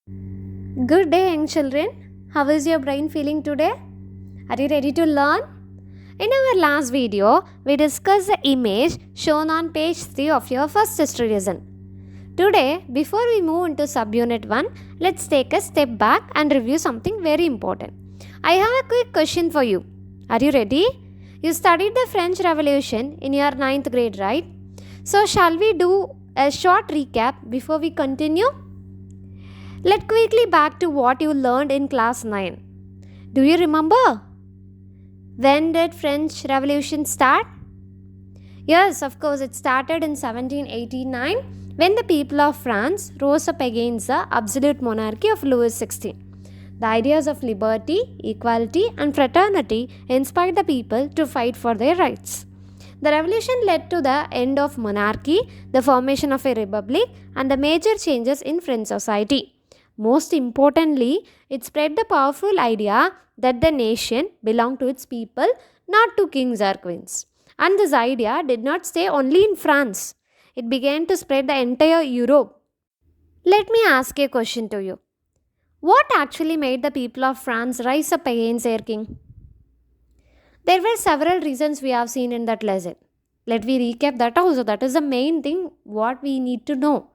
Good day, young children. How is your brain feeling today? Are you ready to learn? In our last video, we discussed the image shown on page 3 of your first history lesson. Today, before we move into subunit 1, let's take a step back and review something very important. I have a quick question for you. Are you ready? You studied the French Revolution in your 9th grade, right? So, shall we do a short recap before we continue? Let's quickly back to what you learned in class 9. Do you remember? When did French Revolution start? Yes, of course, it started in 1789 when the people of France rose up against the absolute monarchy of Louis XVI. The ideas of liberty, equality, and fraternity inspired the people to fight for their rights. The revolution led to the end of monarchy, the formation of a republic, and the major changes in French society. Most importantly, it spread the powerful idea that the nation belonged to its people, not to kings or queens. And this idea did not stay only in France. It began to spread the entire Europe. Let me ask a question to you. What actually made the people of France rise up against their king? There were several reasons we have seen in that lesson. Let me recap that also. That is the main thing what we need to know.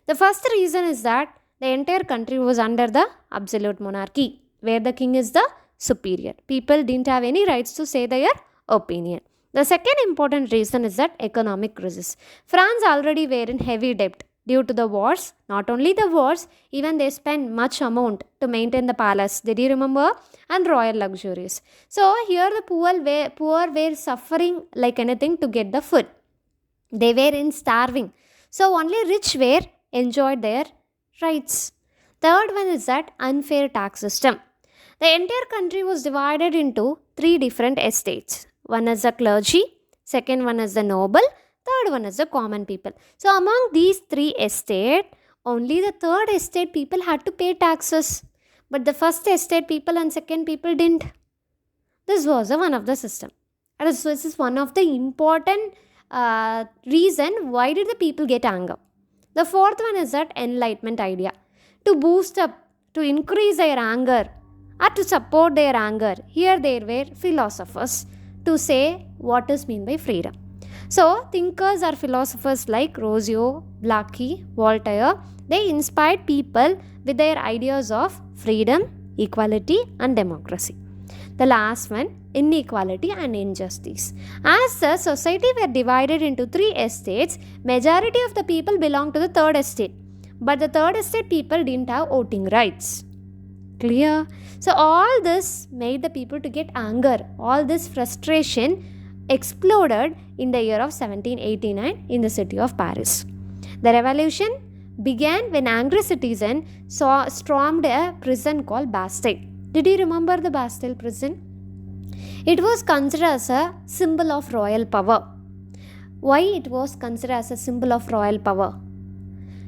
The first reason is that the entire country was under the absolute monarchy, where the king is the superior. People didn't have any rights to say their opinion. The second important reason is that economic crisis. France already were in heavy debt due to the wars. Not only the wars, even they spent much amount to maintain the palace. Did you remember? And royal luxuries. So here the poor were suffering like anything to get the food. They were in starving. So only rich were enjoyed their rights. Third one is that unfair tax system. The entire country was divided into three different estates. One is the clergy, second one is the noble, third one is the common people. So among these three estates, only the third estate people had to pay taxes. But the first estate people and second people didn't. This was one of the system. And so this is one of the important reason why did the people get anger. The fourth one is that enlightenment idea. To boost up, to increase their anger or to support their anger. Here there were philosophers to say what is meant by freedom. So thinkers or philosophers like Rousseau, Blackie, Voltaire, they inspired people with their ideas of freedom, equality and democracy. The last one, inequality and injustice. As the society were divided into three estates, majority of the people belonged to the third estate. But the third estate people didn't have voting rights. Clear? So all this made the people to get anger. All this frustration exploded in the year of 1789 in the city of Paris. The revolution began when angry citizens stormed a prison called Bastille. Did you remember the Bastille prison? It was considered as a symbol of royal power. Why it was considered as a symbol of royal power?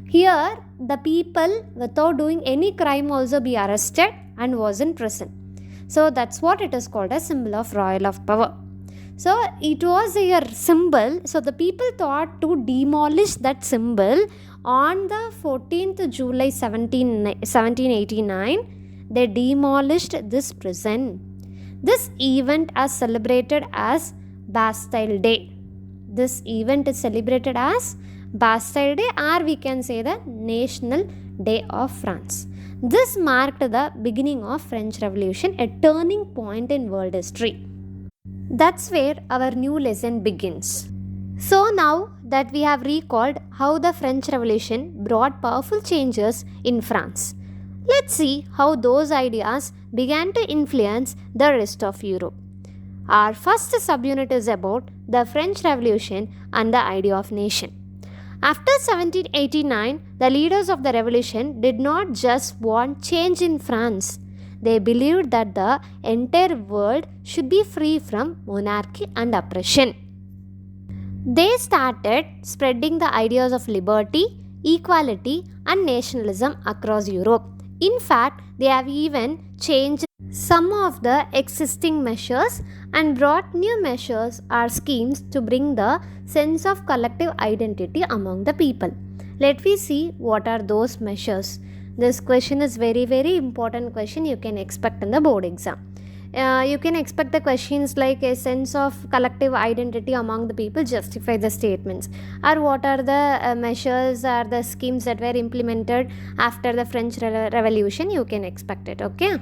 Here, the people without doing any crime also be arrested and was in prison. So that's what it is called a symbol of royal of power. So it was a symbol. So the people thought to demolish that symbol on the 14th July 1789. They demolished this prison. This event is celebrated as Bastille Day. This event is celebrated as Bastille Day, or we can say the National Day of France. This marked the beginning of French Revolution, a turning point in world history. That's where our new lesson begins. So now that we have recalled how the French Revolution brought powerful changes in France, let's see how those ideas began to influence the rest of Europe. Our first subunit is about the French Revolution and the idea of nation. After 1789, the leaders of the revolution did not just want change in France. They believed that the entire world should be free from monarchy and oppression. They started spreading the ideas of liberty, equality, and nationalism across Europe. In fact, they have even changed some of the existing measures and brought new measures or schemes to bring the sense of collective identity among the people. Let me see what are those measures. This question is very important question you can expect in the board exam. You can expect the questions like a sense of collective identity among the people justify the statements, or what are the measures or the schemes that were implemented after the French Revolution. You can expect it. Okay,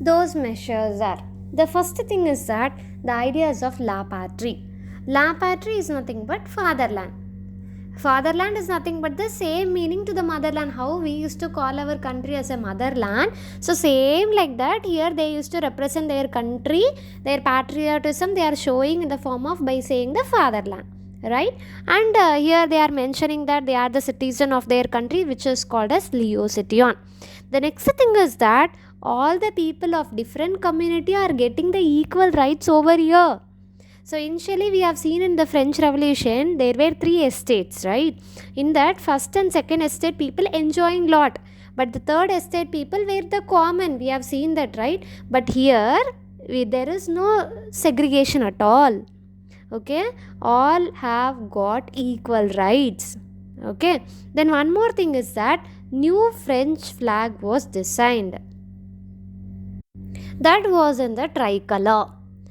those measures are, the first thing is that the ideas of la patrie. La patrie is nothing but fatherland. Fatherland is nothing but the same meaning to the motherland. How we used to call our country as a motherland, so same like that here they used to represent their country, their patriotism they are showing in the form of by saying the fatherland, right? And here they are mentioning that they are the citizen of their country, which is called as Leo Citizen. The next thing is that all the people of different community are getting the equal rights over here. So initially we have seen in the French Revolution there were 3 estates, right? In that first and second estate people enjoying lot, but the third estate people were the common. We have seen that, right? But here there is no segregation at all. Okay, all have got equal rights. Okay, then one more thing is that new French flag was designed. That was in the tricolor.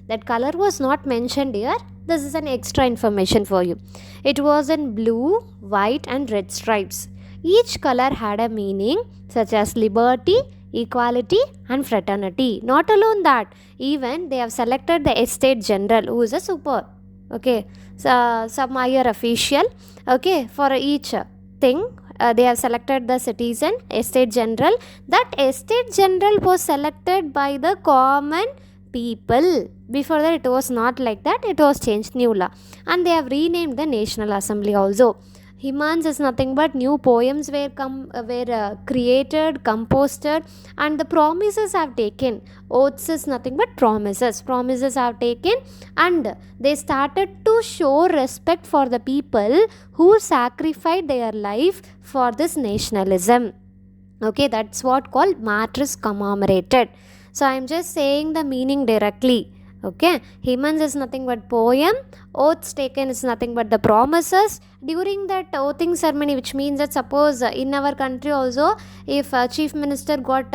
That color was not mentioned here. This is an extra information for you. It was in blue, white and red stripes. Each color had a meaning such as liberty, equality and fraternity. Not alone that, even they have selected the estate general who is a super, okay, so some higher official, okay, for each thing. They have selected the citizen, estate general. That estate general was selected by the common people. Before that it was not like that, it was changed, new law, and they have renamed the National Assembly also. Hymns is nothing but new poems were created, composed, and the promises have taken. Oaths is nothing but promises have taken, and they started to show respect for the people who sacrificed their life for this nationalism. Okay, that's what called martyrs commemorated. So I am just saying the meaning directly. Okay, hymns is nothing but poem, oaths taken is nothing but the promises. During that oathing ceremony, which means that suppose in our country also, if chief minister got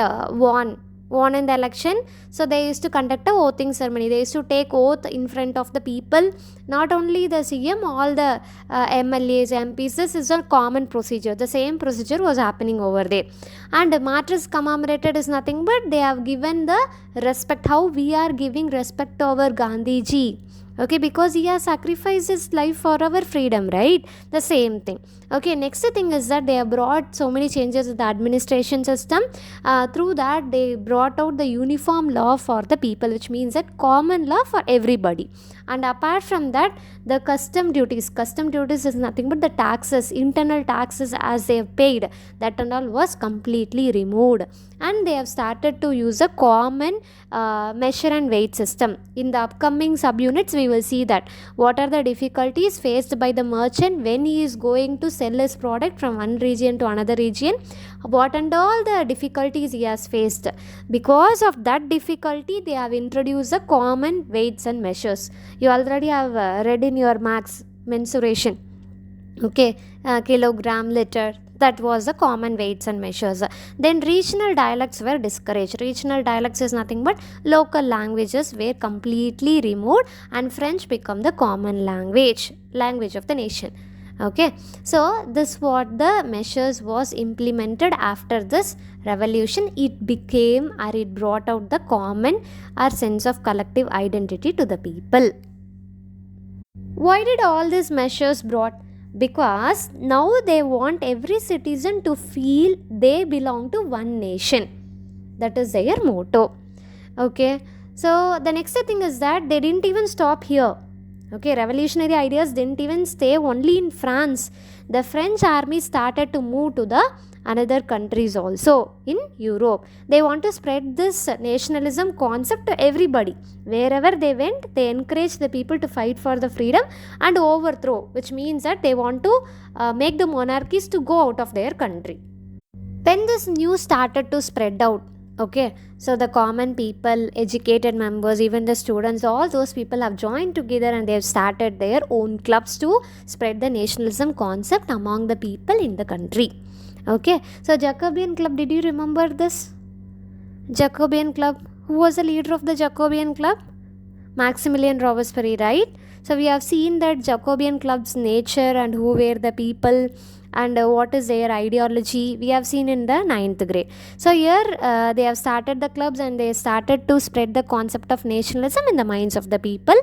won in the election, so they used to conduct a oathing ceremony. They used to take oath in front of the people, not only the CM, all the MLAs, MPs. This is a common procedure. The same procedure was happening over there. And martyrs commemorated is nothing but they have given the respect, how we are giving respect to our Gandhiji. Okay, because he has sacrificed his life for our freedom, right? The same thing. Okay, next thing is that they have brought so many changes in the administration system. Through that they brought out the uniform law for the people, which means that common law for everybody. And apart from that, the custom duties is nothing but the taxes, internal taxes as they have paid, that and all was completely removed. And they have started to use a common measure and weight system. In the upcoming subunits we will see that what are the difficulties faced by the merchant when he is going to sell his product from one region to another region, what and all the difficulties he has faced. Because of that difficulty they have introduced the common weights and measures. You already have read in your max mensuration, okay, kilogram, liter. That was the common weights and measures. Then regional dialects were discouraged. Regional dialects is nothing but local languages were completely removed, and French become the common language of the nation. Okay, so this what the measures was implemented after this revolution. It became, or it brought out the common or sense of collective identity to the people. Why did all these measures brought? Because now they want every citizen to feel they belong to one nation. That is their motto. Okay, so the next thing is that they didn't even stop here. Okay, revolutionary ideas didn't even stay only in France. The French army started to move to the another countries also in Europe. They want to spread this nationalism concept to everybody. Wherever they went, they encouraged the people to fight for the freedom and overthrow, which means that they want to make the monarchies to go out of their country. Then this news started to spread out. Okay, so the common people, educated members, even the students, all those people have joined together and they have started their own clubs to spread the nationalism concept among the people in the country. Okay, so Jacobean Club, did you remember this? Jacobean Club. Who was the leader of the Jacobean Club? Maximilian Robespierre, right? So we have seen that Jacobean Club's nature and who were the people and what is their ideology. We have seen in the ninth grade. So here they have started the clubs and they started to spread the concept of nationalism in the minds of the people.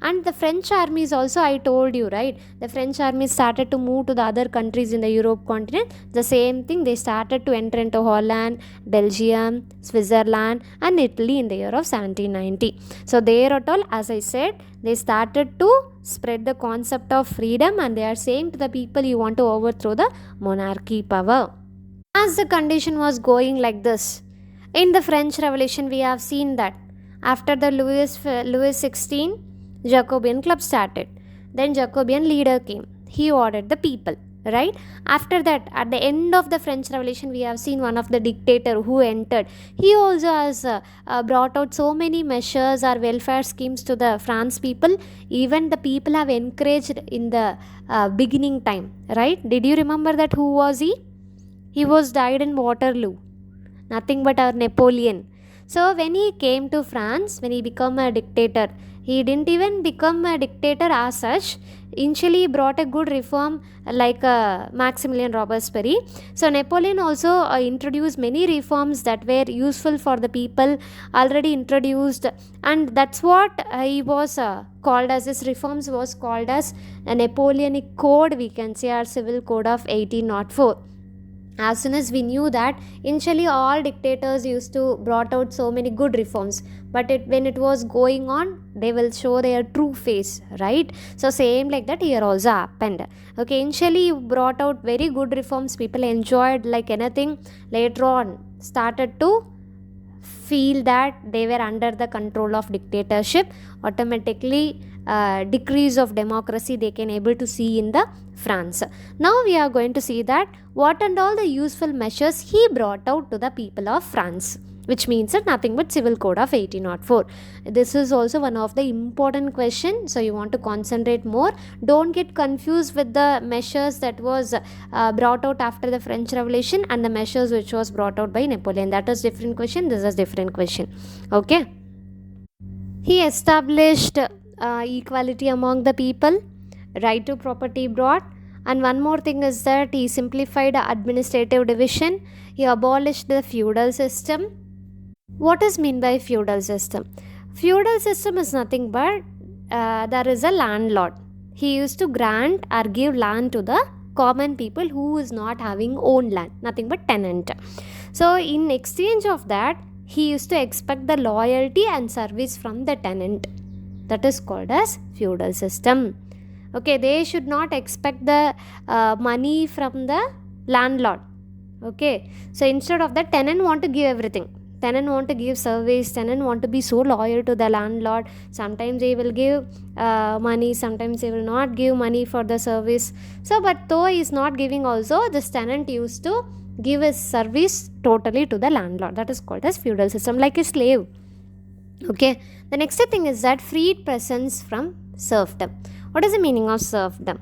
And the French armies also, I told you, right? The French armies started to move to the other countries in the Europe continent. The same thing, they started to enter into Holland, Belgium, Switzerland and Italy in the year of 1790. So there at all, as I said, they started to spread the concept of freedom and they are saying to the people, you want to overthrow the monarchy power. As the condition was going like this, in the French Revolution we have seen that after the Louis XVI, Jacobean club started. Then Jacobean leader came. He ordered the people, right? After that, at the end of the French Revolution, we have seen one of the dictator who entered. He also has brought out so many measures or welfare schemes to the France people. Even the people have encouraged in the beginning time, right? Did you remember that? Who was he? He was died in Waterloo. Nothing but our Napoleon. So when he came to France, when he became a dictator, he didn't even become a dictator as such. Initially he brought a good reform like Maximilian Robespierre. So Napoleon also introduced many reforms that were useful for the people, already introduced, and that's what he was called as. His reforms was called as a Napoleonic Code, we can say, our Civil Code of 1804. As soon as we knew that, initially all dictators used to brought out so many good reforms, but when it was going on, they will show their true face, right? So same like that here also happened. Okay, initially you brought out very good reforms, people enjoyed like anything. Later on started to feel that they were under the control of dictatorship. Automatically decrease of democracy they can able to see in the France. Now we are going to see that what and all the useful measures he brought out to the people of France, which means that nothing but Civil Code of 1804. This is also one of the important question, so you want to concentrate more. Don't get confused with the measures that was brought out after the French Revolution and the measures which was brought out by Napoleon. That is different question, this is different question. Okay, he established equality among the people, right to property brought, and one more thing is that he simplified administrative division. He abolished the feudal system. What is mean by feudal system? Feudal system is nothing but there is a landlord. He used to grant or give land to the common people who is not having own land, nothing but tenant. So in exchange of that, he used to expect the loyalty and service from the tenant. That is called as feudal system. Okay, they should not expect the money from the landlord. Okay, so instead of that, tenant want to give everything. Tenant want to give service, tenant want to be so loyal to the landlord. Sometimes they will give money, sometimes they will not give money for the service. So but though he is not giving also, this tenant used to give his service totally to the landlord. That is called as feudal system, like a slave. Okay, the next thing is that freed peasants from serfdom. What is the meaning of serfdom?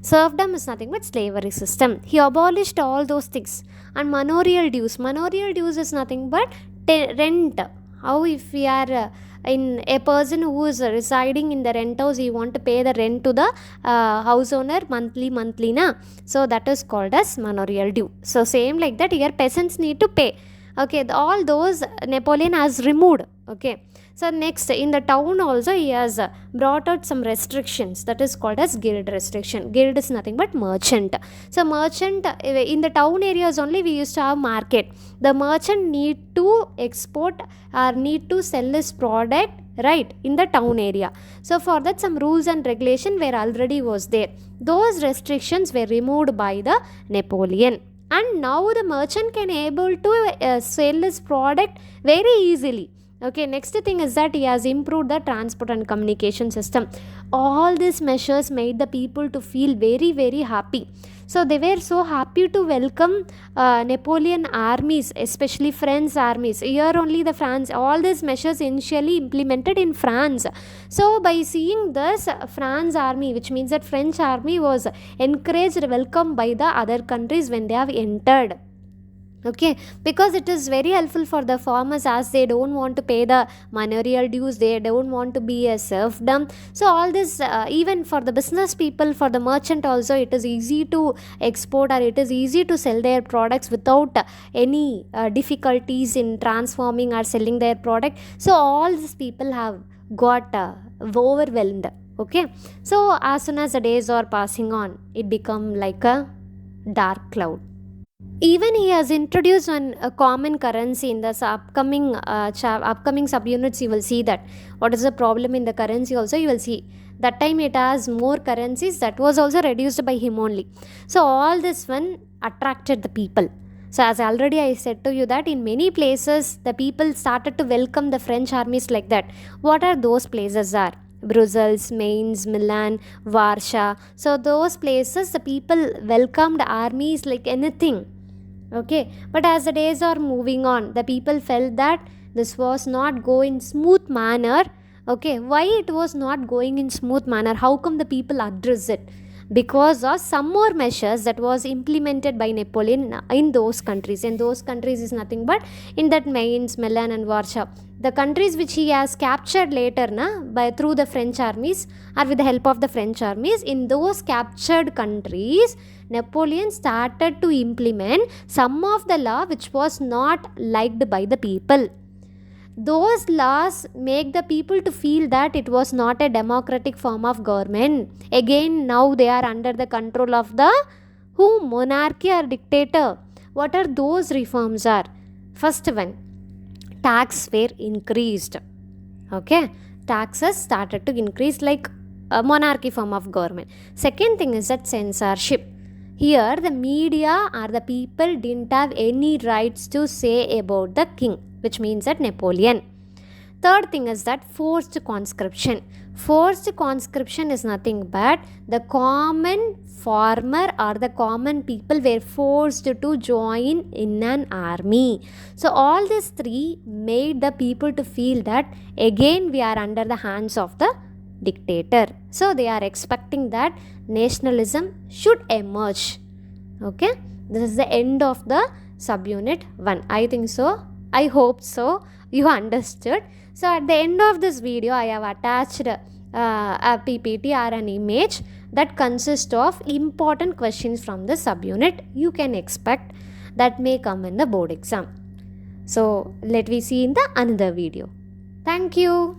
Serfdom is nothing but slavery system. He abolished all those things. And manorial dues. Manorial dues is nothing but rent. How if we are in a person who is residing in the rent house, he want to pay the rent to the house owner monthly na. So that is called as manorial due. So same like that here peasants need to pay. Okay, all those Napoleon has removed. Okay, so next in the town also he has brought out some restrictions, that is called as guild restriction. Guild is nothing but merchant. So merchant in the town areas only we used to have market. The merchant need to export or need to sell his product right in the town area. So for that some rules and regulation were already was there. Those restrictions were removed by the Napoleon. And now the merchant can able to sell his product very easily. Okay, next thing is that he has improved the transport and communication system. All these measures made the people to feel very, very happy. So they were so happy to welcome Napoleon armies, especially French armies. Here only the France, all these measures initially implemented in France. So by seeing this, France army, which means that French army, was encouraged, welcomed by the other countries when they have entered. Okay, because it is very helpful for the farmers, as they don't want to pay the manorial dues, they don't want to be a serfdom. So all this, even for the business people, for the merchant also, it is easy to export, or it is easy to sell their products without any difficulties in transforming or selling their product. So all these people have got overwhelmed. Okay, so as soon as the days are passing on, it become like a dark cloud. Even he has introduced a common currency in the upcoming subunits. You will see that what is the problem in the currency also, you will see that time it has more currencies, that was also reduced by him only. So all this one attracted the people. So as already I said to you that in many places the people started to welcome the French armies like that. What are those places are? Brussels, Mainz, Milan, Warsaw. So those places the people welcomed armies like anything. Okay, but as the days are moving on, the people felt that this was not going smooth manner. Okay, why it was not going in smooth manner? How come the people address it? Because of some more measures that was implemented by Napoleon in those countries. And those countries is nothing but in that Mainz, Milan and Warsaw. The countries which he has captured later through the French armies, or with the help of the French armies, in those captured countries, Napoleon started to implement some of the law which was not liked by the people. Those laws make the people to feel that it was not a democratic form of government. Again, now they are under the control of the monarchy or dictator. What are those reforms are? First one, tax were increased. Okay, taxes started to increase like a monarchy form of government. Second thing is that censorship. Here the media or the people didn't have any rights to say about the king, which means that Napoleon. Third thing is that forced conscription. Forced conscription is nothing but the common farmer or the common people were forced to join in an army. So all these three made the people to feel that again we are under the hands of the dictator. So they are expecting that nationalism should emerge. Okay, this is the end of the subunit 1. I think so. I hope so. You understood. So at the end of this video, I have attached a PPT or an image that consists of important questions from the subunit you can expect that may come in the board exam. So let we see in the another video. Thank you.